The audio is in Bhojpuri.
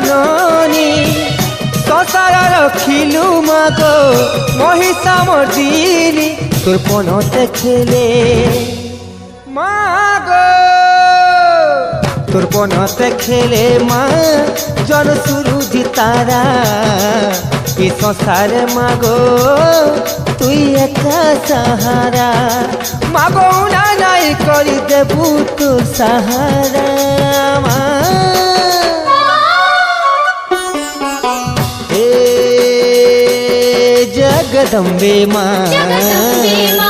जननी संसार रखिलु मागो महिषा मर्दिनी तोर पनते खेले मागो तोर पनते खेले माँ जन सुरुज तारा ए संसार मागो तुई एका सहारा मागो ना नाई करी देबू तो सहारा जगदम्बे माँ